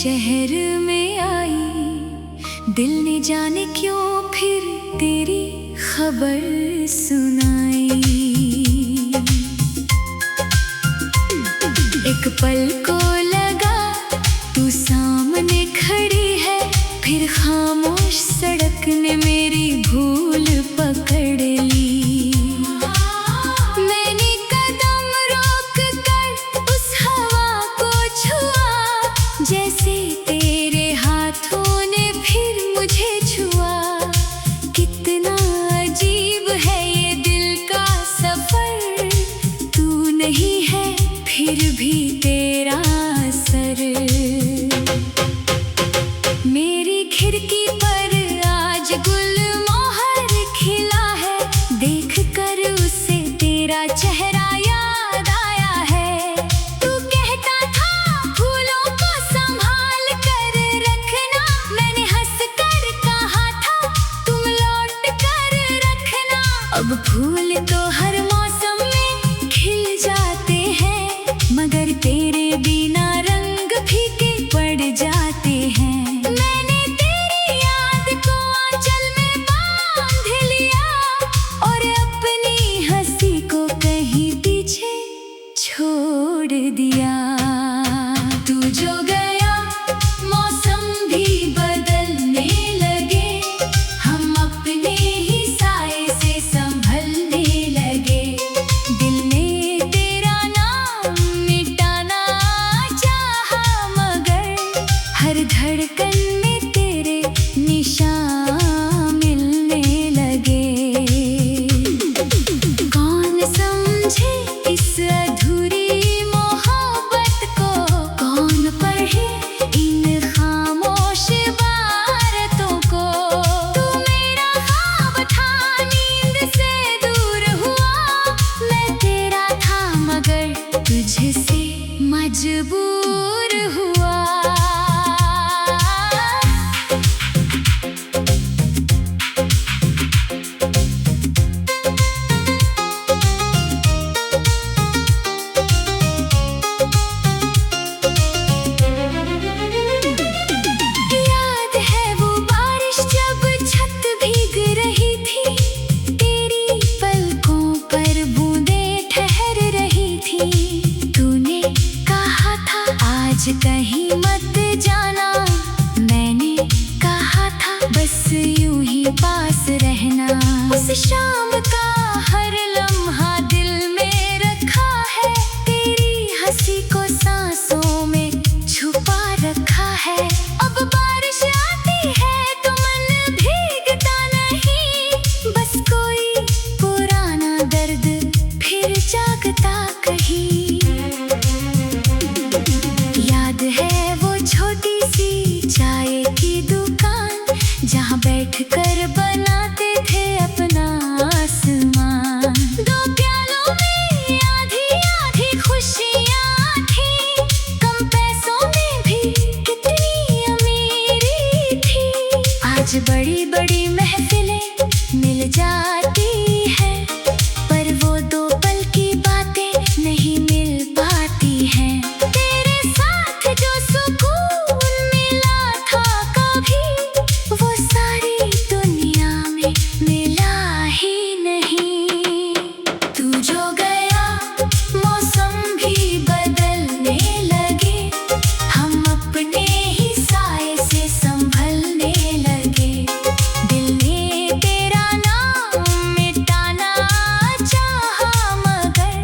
शहर में आई, दिल ने जाने क्यों फिर तेरी खबर सुनाई। एक पल को लगा तू सामने खड़ी है, फिर खामोश सड़क ने मेरी भूल पकड़ ली। मैंने कदम रोक कर उस हवा को छुआ, जैसे तेरे हाथों ने फिर मुझे छुआ। कितना अजीब है ये दिल का सफर, तू नहीं है फिर भी तेरा असर। मेरी खिड़की पर आज गुलमोहर खिला है, देख कर उसे तेरा चेहरा याद आया है। तू कहता था फूलों को संभाल कर रखना, मैंने हंस कर कहा था तुम लौट कर रखना। अब फूल तो हर मौसम में खिल जाते हैं, मगर तेरे बिना रंग फीके पड़ जाते हैं। मैंने तेरी याद को आंचल में बांध लिया, और अपनी हंसी को कहीं पीछे छोड़ दिया। तू जो गया मौसम भी बदलने लगे, हम अपने ही साए से संभलने लगे। दिल ने तेरा नाम मिटाना चाहा, मगर हर धड़कन में तेरे निशान मिलने लगे। कौन समझे इस अधूरी मोहब्बत को, कौन पढ़े इन खामोश बातों को। तू मेरा ख्वाब था, नींद से दूर हुआ, मैं तेरा था मगर तुझसे मजबूर हुआ। याद है वो बारिश जब छत भीग रही थी, तेरी पलकों पर बूंदें ठहर रही थी। तूने कहा था आज कहीं मत जाना, मैंने कहा था बस यूं ही पास रहना। उस शाम का हर लम्हा दिल में रखा है, तेरी हंसी को सांसों में छुपा रखा है। अब बारिश आती है तो मन भीगता नहीं, बस कोई पुराना दर्द फिर जागता कहीं। याद है वो छोटी सी चाय की दुकान, जहाँ बैठकर बनाते थे अपना आसमान। दो प्यालों में आधी आधी खुशियाँ थी, कम पैसों में भी कितनी अमीरी थी। आज बड़ी बड़ी महफिलें मिल जाती है, पर वो दो पल की बातें नहीं मिल पाती हैं। तेरे साथ जो सुकून मिला था कभी, वो सारी दुनिया में मिला ही नहीं। तू जो गया मौसम भी बदलने लगे, हम अपने ही साए से संभलने लगे। दिल ने तेरा नाम मिटाना चाहा, मगर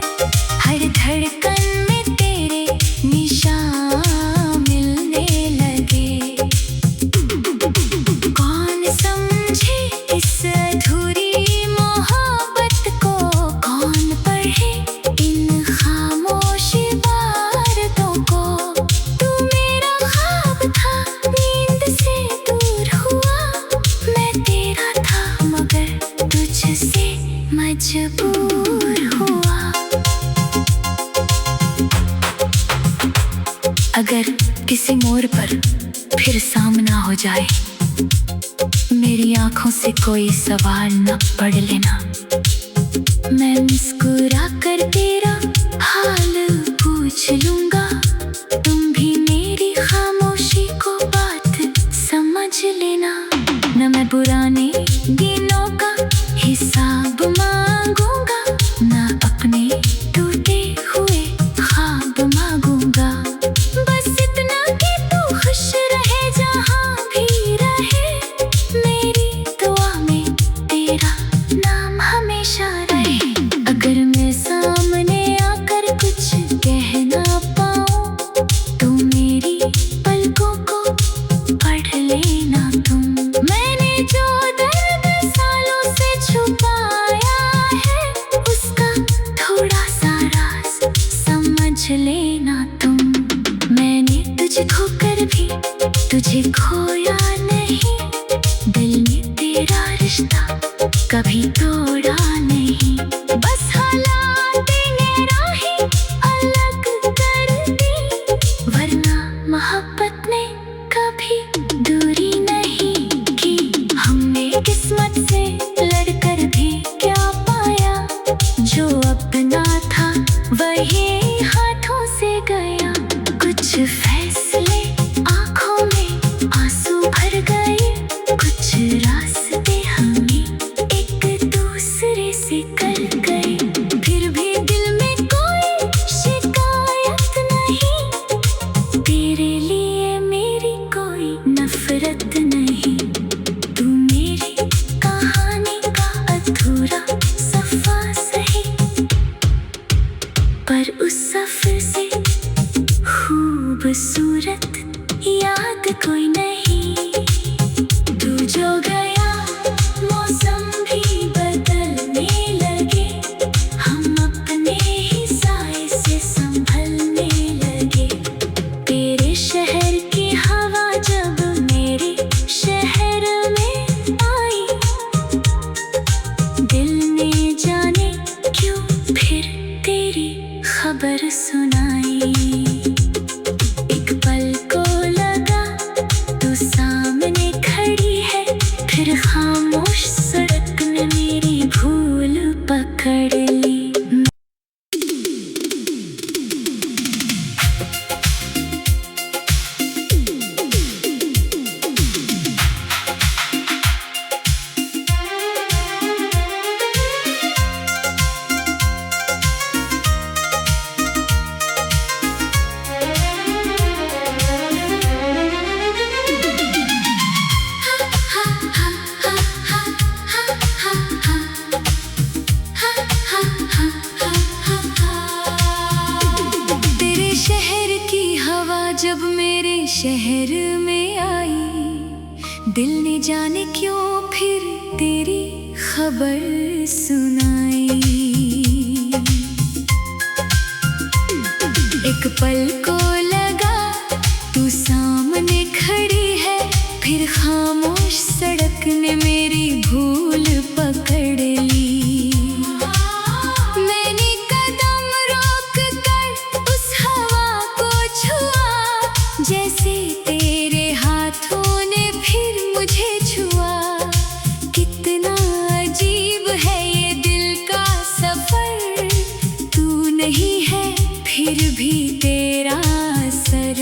हर धड़कन में तेरे निशान मिलने लगे। कौन समझे इस अधूरी मोहब्बत को, कौन पढ़े इन खामोश बातों को। तू मेरा ख्वाब था, नींद से दूर हुआ, मैं तेरा था मगर तुझसे मजबूर हुआ। अगर किसी मोड़ पर फिर सामना हो जाए, मेरी आंखों से कोई सवाल न पढ़ लेना। मैं मुस्कुरा कर तेरा हाल पूछ लूंगा, तुम भी मेरी खामोशी लेना तुम। मैंने तुझे खोकर भी तुझे खोया नहीं, दिल ने तेरा रिश्ता कभी तोड़ा नहीं। बस हालात ने राहें अलग कर दी, वरना मोहब्बत ने कभी दूरी नहीं की। हमने किस्मत से लड़कर भी क्या पाया, जो अपना था वही हाथों से गया। कुछ फैसले आंखों में आंसू भर गए, कुछ रास्ते हमें एक दूसरे से कल गए। फिर भी दिल में कोई शिकायत नहीं, तेरे लिए मेरी कोई नफरत नहीं। तू मेरी कहानी का अधूरा सफा सही, पर उस सफर से खूबसूरत याद कोई नहीं। तू जो गया मौसम भी बदलने लगे, हम अपने ही साए से संभलने लगे। तेरे शहर की हवा जब मेरे शहर में आई, दिल ने जाने क्यों फिर तेरी खबर सुनाई। एक पल को लगा तू सामने खड़ी है, फिर खामोश सड़क ने मेरी भूल पकड़ ली। तेरे शहर की हवा जब मेरे शहर में आई, दिल ने जाने क्यों फिर तेरी खबर सुनाई। एक पल को लगा तू सामने खड़ी है, फिर खामोश सड़क ने मेरी भूल पकड़ ली। मैंने कदम रोक कर उस हवा को छुआ, जैसे तेरे हाथों ने फिर मुझे छुआ। कितना अजीब है ये दिल का सफर, तू नहीं है फिर भी तेरा असर।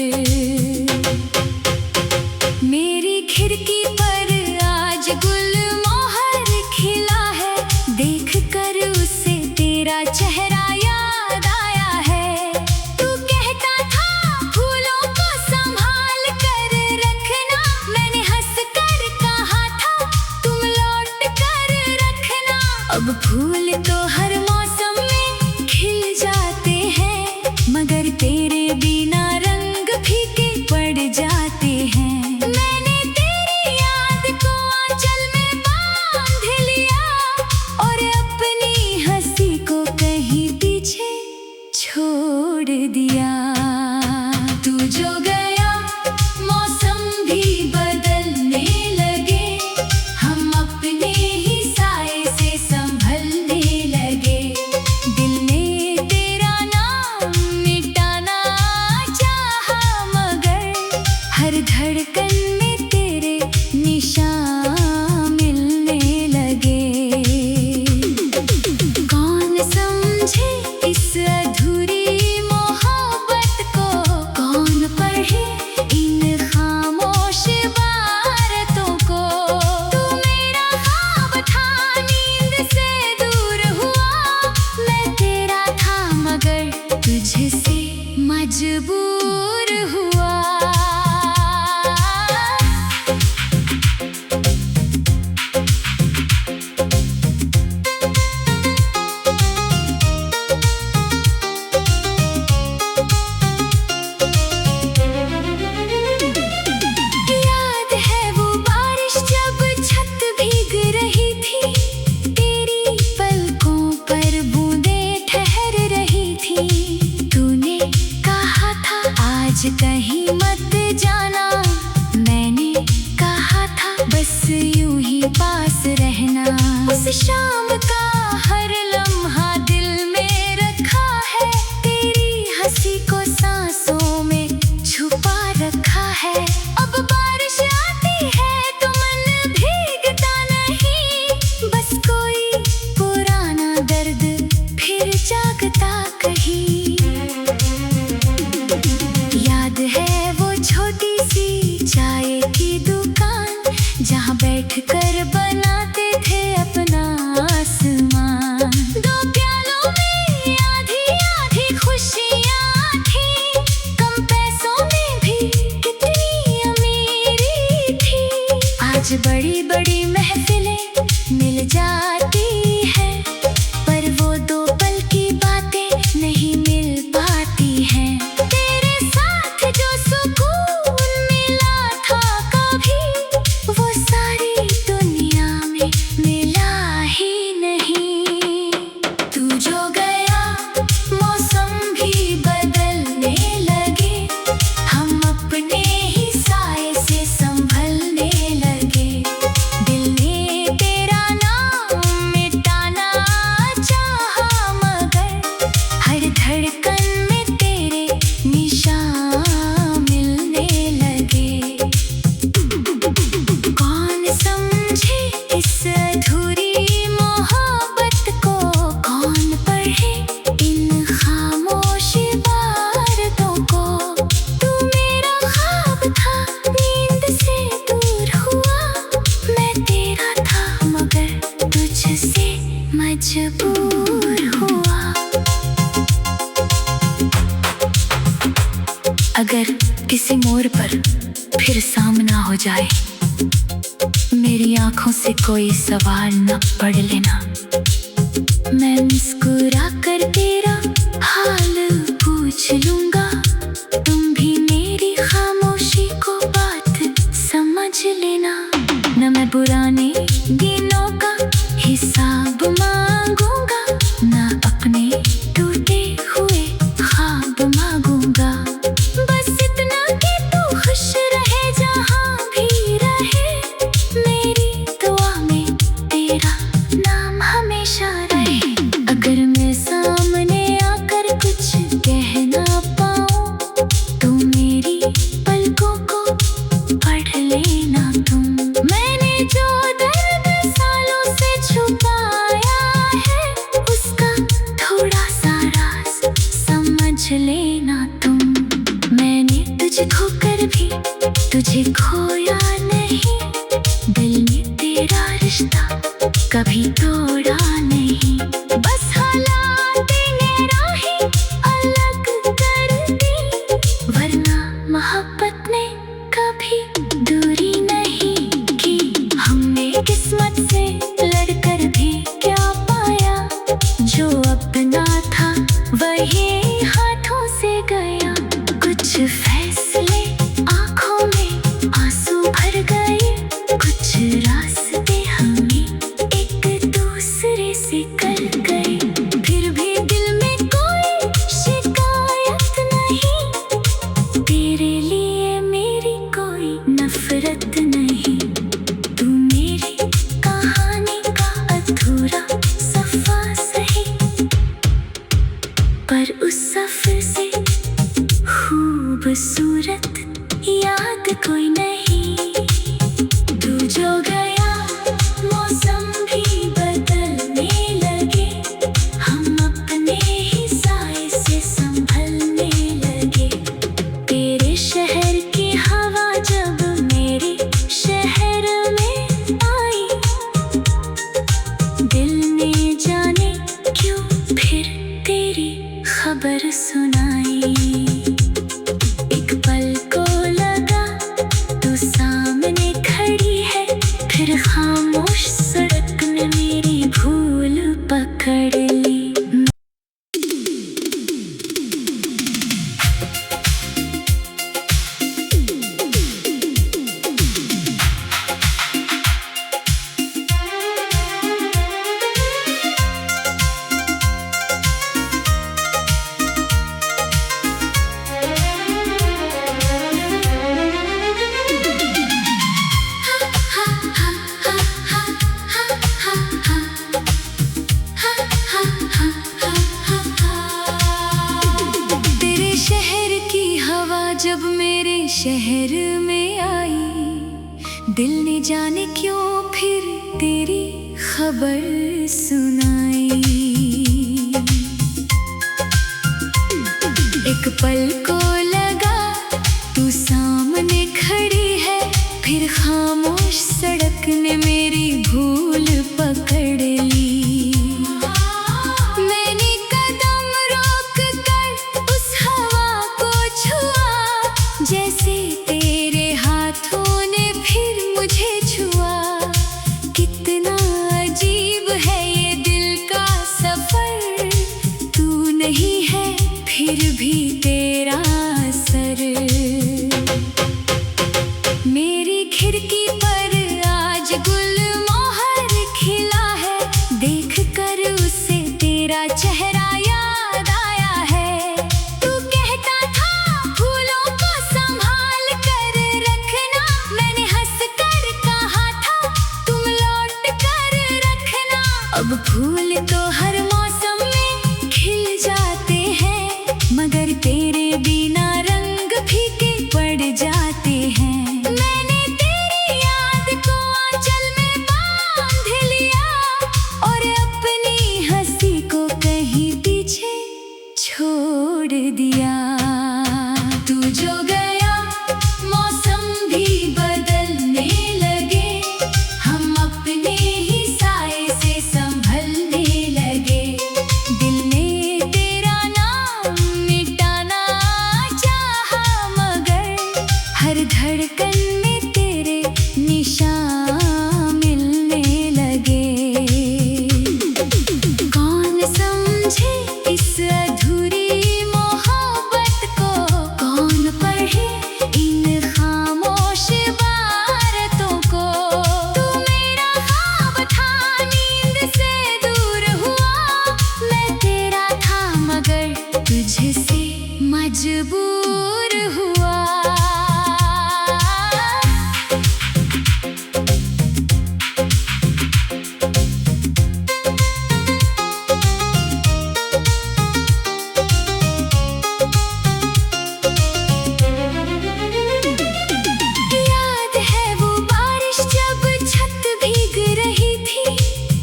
मेरी खिड़की पर आज गुल मोहर खिला है, देख कर उसे तेरा चेहरा याद आया है। तू कहता था फूलों को संभाल कर रखना, मैंने हंस कर कहा था तुम लौट कर रखना। अब फूल तो हर मौसम में खिल जाते हैं, मगर तेरे बिना रंग फीके पड़ जाते हैं। मैंने तेरी याद को आंचल में बांध लिया, और अपनी हंसी को कहीं पीछे छोड़ दिया। तू जो गया मौसम भी बदलने लगे, हम अपने ही साए से संभलने लगे। दिल ने तेरा नाम मिटाना चाहा, मगर हर धड़कन में तेरे निशान मिलने लगे। कौन समझे इस अधूरी मोहब्बत को, कौन पढ़े इन खामोश बातों को। तू मेरा ख्वाब था नींद से दूर हुआ, मैं तेरा था मगर तुझसे मजबूर हुआ। याद है वो बारिश जब छत भीग रही थी, तेरी पलकों पर बूंदें ठहर रही थी। तूने कहीं मत जाना, मैंने कहा था बस यूं ही पास रहना। उस शाम का हर लम्हा दिल में रखा है, तेरी हंसी को सांसों में छुपा रखा है। अब बारिश आती है तो मन भीगता नहीं, बस कोई पुराना दर्द फिर जागता कहीं। याद है वो छोटी सी चाय की दुकान, जहाँ बैठ कर बनाते थे अपना आसमान। दो प्यालों में आधी आधी खुशियाँ थी, कम पैसों में भी कितनी अमीरी थी। आज बड़ी बड़ी महफिलें मिल जाती है, पर वो दो पल की बातें नहीं मिल पाती हैं। तेरे साथ जो सुकून मिला था कभी, वो सारी दुनिया में मिला ही नहीं। तू जो गया मौसम भी बदलने लगे, हम अपने ही साए से संभलने लगे। दिल ने तेरा नाम मिटाना चाहा, मगर हर धड़कन में तेरे निशान मिलने लगे। कौन समझे इस अधूरी मोहब्बत को, कौन पढ़े इन खामोश इबारतों को। तू मेरा ख्वाब था, नींद से दूर हुआ, मैं तेरा था मगर तुझसे मजबूर हुआ। अगर किसी मोड़ पर फिर सामना हो जाए, मेरी आंखों से कोई सवाल न पढ़ लेना। मैं मुस्कुरा कर तेरा हाल पूछ लूंगा, तुम भी मेरी खामोशी को बात समझ लेना। न मैं पुराने दिनों का हिसाब मांगूंगा, न अपने टूटे हुए ख्वाब मांगूंगा। बस इतना कि तू खुश रहे जहाँ भी रहे, मेरी दुआ में तेरा नाम हमेशा रहे। अगर मैं सामने आकर कुछ कह ना पाऊँ, तो मेरी पलकों को पढ़ लेना तुम। मैंने जो दर्द सालों से छुपाया है, उसका थोड़ा सा राज समझ लेना तुम। मैंने तुझे खोकर भी तुझे खोया नहीं, दिल ने तेरा रिश्ता कभी तोड़ा नहीं। बस हालातें ने राहें अलग कर दी, वरना मोहब्बत ने कभी दूरी नहीं की। हमने किस्मत से लड़कर भी क्या पाया, जो अपना था वही हाथों से गया। कुछ फैसले आंखों में आंसू भर गए, कुछ रास्ते हमें एक दूसरे से कल गए। फिर भी दिल में कोई शिकायत नहीं, तेरे लिए मेरी कोई नफरत नहीं। तू मेरी कहानी का अधूरा सफा सही, पर उस सफर से खूबसूरत याद कोई नहीं। तू जो गया मौसम भी बदलने लगे, हम अपने ही साए से संभलने लगे। तेरे शहर की हवा जब मेरे शहर में आई, दिल ने जाने क्यों फिर तेरी खबर सुनाई। एक पल को लगा तू सामने खड़ी है, फिर खामोश सड़क ने मेरी भूल पकड़ ली। शहर में आई, दिल ने जाने क्यों फिर तेरी खबर सुनाई। एक पल को लगा तू सामने खड़ी है, फिर खामोश सड़क ने मेरी भूल पकड़ ली। मैंने कदम रोक कर उस हवा को छुआ, जैसे तेरे हाथों ने फिर मुझे छुआ। कितना अजीब है ये दिल का सफर, तू नहीं है फिर भी तेरा असर। मेरी खिड़की पर आज गुलमोहर खिला है, देख कर उसे तेरा चेहरा याद आया है। तू कहता था फूलों को संभाल कर रखना, मैंने हंस कर कहा था तुम लौट कर रखना। अब फूल तो हर मौसम में खिल जाते हैं, मगर तेरे बिना रंग फीके पड़ जाते हैं। मैंने तेरी याद को आंचल में बांध लिया, और अपनी हंसी को कहीं पीछे छोड़ दिया। तू जो गया मौसम भी बदलने लगे, हम अपने ही साए से संभलने लगे। दिल ने तेरा नाम मिटाना चाहा, मगर हर धड़कन में तेरे निशान मिलने लगे। कौन समझे इस अधूरी मोहब्बत को, कौन पढ़े इन खामोश बातों को। तू मेरा ख्वाब था, नींद से दूर हुआ, मैं तेरा था मगर तुझसे मजबूर हुआ। याद है वो बारिश जब छत भीग रही थी,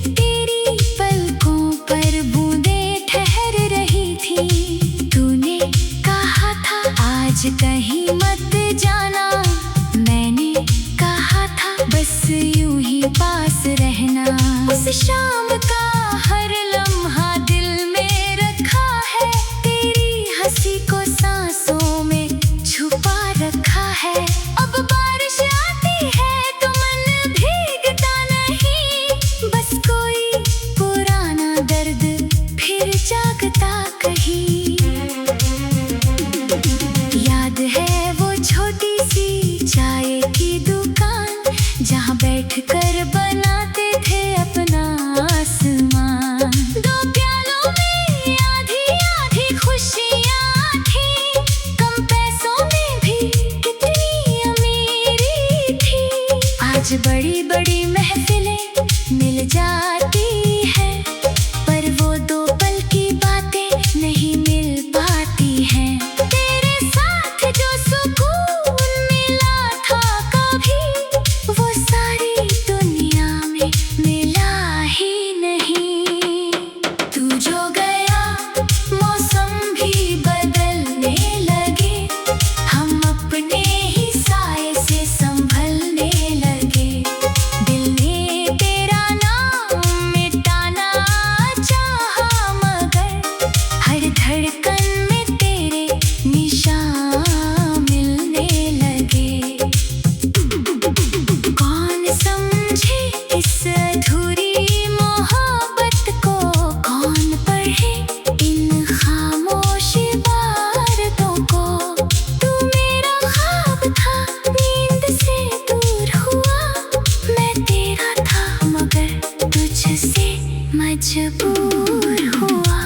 तेरी पलकों पर बूंदें ठहर रही थी। तूने कहा था आज कहीं मत जाना, मैंने कहा था बस यूं ही पास रहना। उस शाम का हर लम्हा दिल में रखा है, तेरी हंसी को सांसों में छुपा रखा है। अब बारिश आती है तो मन भीगता नहीं, बस कोई पुराना दर्द फिर जागता कहीं। याद है वो छोटी सी चाय की दुकान, जहाँ बैठ कर बनाते थे अपना आसमान। दो प्यालों में आधी आधी खुशियाँ थी, कम पैसों में भी कितनी अमीरी थी। आज बड़ी बड़ी महफिलें मिल जाती है, पर वो दो पल की बातें नहीं मिल पाती हैं। तेरे साथ जो सुकून मिला था कभी, वो सारी दुनिया में मिला ही नहीं। तू जो गया मौसम भी बदलने लगे, हम अपने ही साए से संभलने लगे। दिल ने तेरा नाम मिटाना चाहा, मगर हर धड़कन में तेरे निशान मिलने लगे। कौन समझे इस अधूरी मोहब्बत को, कौन पढ़े इन खामोश बातों को। तू मेरा ख्वाब था, नींद से दूर हुआ, मैं तेरा था मगर तुझसे मजबूर हुआ।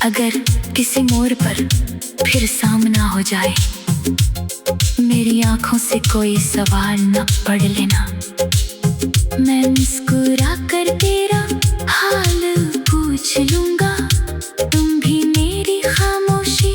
अगर किसी मोड़ पर फिर सामना हो जाए, मेरी आंखों से कोई सवाल न पढ़ लेना। मैं मुस्कुरा कर तेरा हाल पूछ लूंगा, तुम भी मेरी खामोशी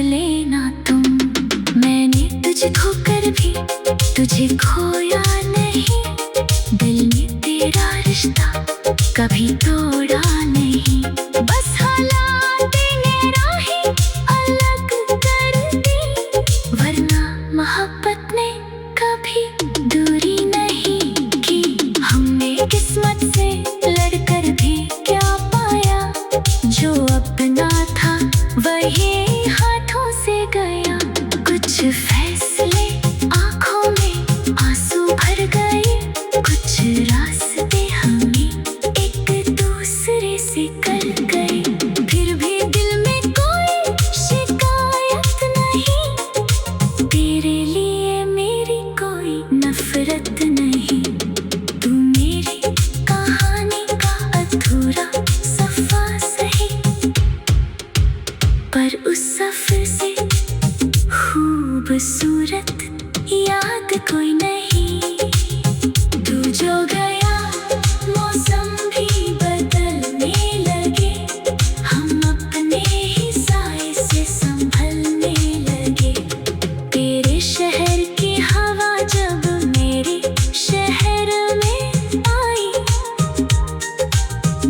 लेना तुम। मैंने तुझे खोकर भी तुझे खोया नहीं, दिल ने तेरा रिश्ता कभी तोड़ा नहीं। बस हालातें ने राहें अलग कर दी, वरना मोहब्बत ने कभी दूरी नहीं की। हमने किस्मत से लड़कर भी क्या पाया, जो अपना था वही हाथों से गया। कुछ फैसले आंखों में आंसू भर गए, कुछ रास्ते हमें एक दूसरे से कर गए। फिर भी दिल में कोई शिकायत नहीं, तेरे लिए मेरी कोई नफरत नहीं। तू मेरी कहानी का अधूरा सफा सही, पर उस सफर से खूबसूरत याद कोई नहीं। तू जो गया मौसम भी बदलने लगे, हम अपने ही साए से संभलने लगे। तेरे शहर की हवा जब मेरे शहर में आई,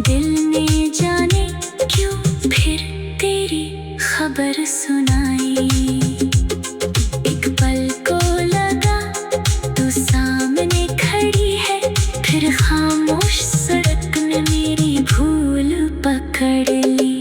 दिल ने जाने क्यों फिर तेरी खबर सुनाई। एक पल को लगा तू सामने खड़ी है, फिर खामोश सड़क ने मेरी भूल पकड़ ली।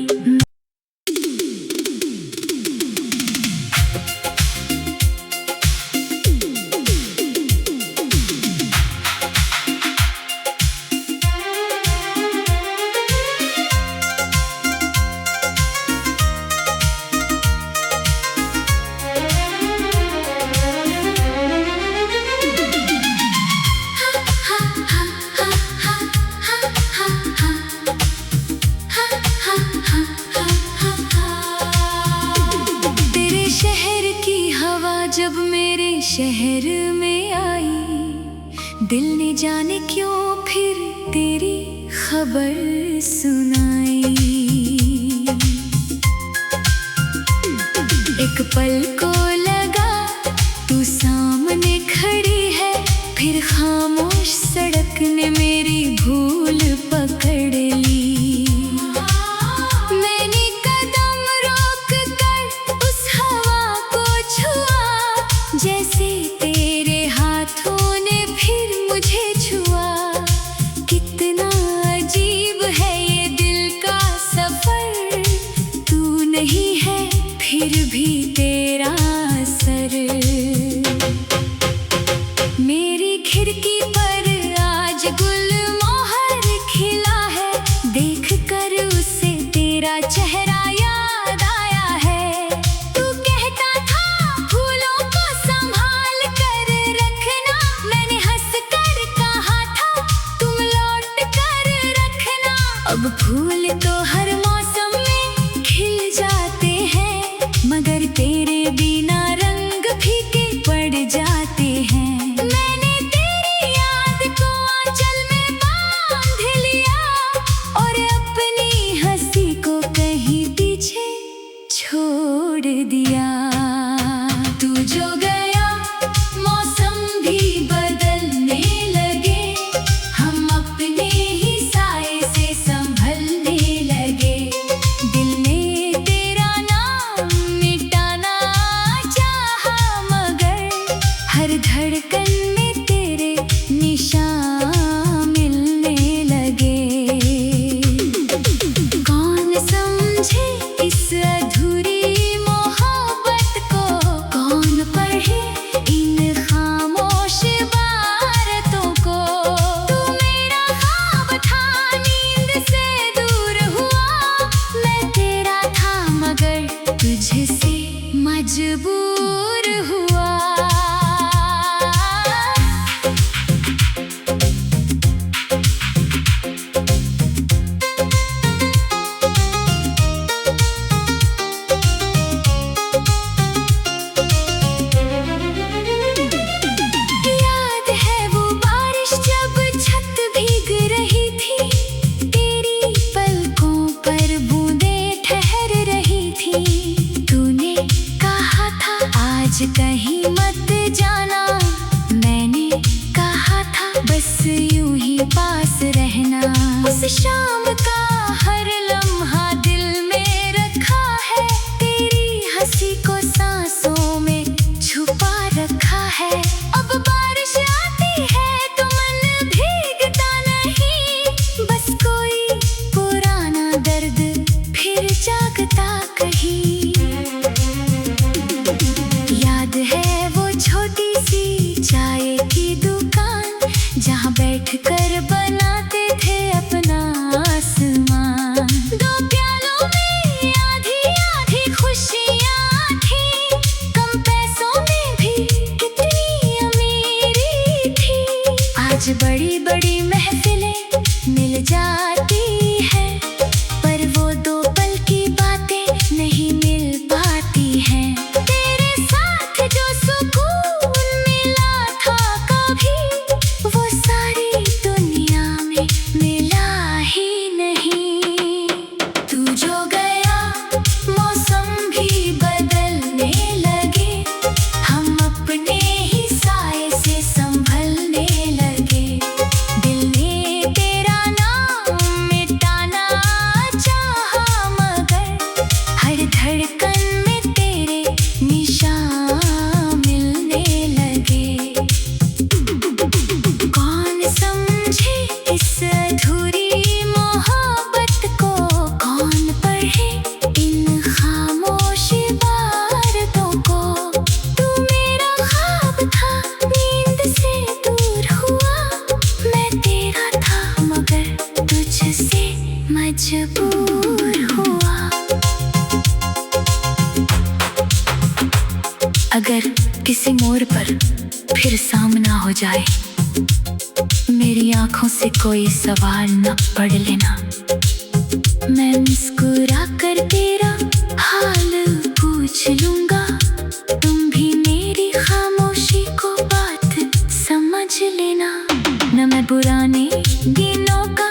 तेरे शहर की हवा जब मेरे शहर में आई, दिल ने जाने क्यों फिर तेरी खबर सुनाई। एक पल को लगा तू सामने खड़ी है, फिर खामोश सड़क ने मेरी भूल पकड़ ली। मैंने कदम रोक कर उस हवा को छुआ, जैसे तेरे हाथों ने फिर मुझे छुआ। कितना अजीब है ये दिल का सफर, तू नहीं है फिर भी तेरा असर। मेरी खिड़की पर आज गुल मोहर खिला है, देख कर उसे तेरा चेहरा याद आया है। तू कहता था फूलों को संभाल कर रखना, मैंने हंस कर कहा था तुम लौट कर रखना। अब फूल तो हर मौसम में खिल जाते हैं, मगर तेरे बिना रंग फीके पड़ जाते हैं। मैंने तेरी याद को आंचल में बांध लिया, और अपनी हंसी को कहीं पीछे छोड़ दिया। तू जो गया मौसम भी बदलने लगे, हम अपने ही साए से संभलने लगे। दिल ने तेरा नाम मिटाना चाहा, मगर हर धड़कन में तेरे निशान मिलने लगे। कौन समझे इस अधूरी मोहब्बत को, कौन पढ़े इन खामोश बातों को। तू मेरा ख्वाब था नींद से दूर हुआ, मैं तेरा था मगर तुझसे मजबूर हुआ। याद है वो बारिश जब छत भीग रही थी, तेरी पलकों पर बूंदें ठहर रही थी। तूने आज कहीं मत जाना, मैंने कहा था बस यूं ही पास रहना। उस शाम का हर लम्हा दिल में रखा है, तेरी हंसी को सांसों में छुपा रखा है। अब बारिश आती है तो मन भीगता नहीं, बस कोई पुराना दर्द फिर जागता कहीं। याद है वो छोटी सी चाय की दुकान, जहाँ बैठकर बनाते थे अपना आसमान। दो प्यालों में आधी आधी खुशियाँ थी, कम पैसों में भी कितनी अमीरी थी। आज बड़ी बड़ी महफिलें मिल जाती है, पर वो दो पल की बातें नहीं मिल पाती हैं। तेरे साथ जो सुकून मिला था कभी, वो सारी दुनिया में मिला ही नहीं। तू जो गया मौसम भी बदलने लगे, हम अपने ही साए से संभलने लगे। दिल ने तेरा नाम मिटाना चाहा, मगर हर धड़कन में तेरे निशान मिलने लगे। कौन समझे इस अधूरी मोहब्बत को, कौन पढ़े इन खामोश इबारतों को। तू मेरा ख्वाब था, नींद से दूर हुआ, मैं तेरा था मगर तुझसे मजबूर हुआ। अगर किसी मोड़ पर फिर सामना हो जाए, मेरी आंखों से कोई सवाल न पढ़ लेना। मैं मुस्कुरा कर तेरा हाल पूछ लूंगा, तुम भी मेरी खामोशी को बात समझ लेना। न मैं पुराने दिनों का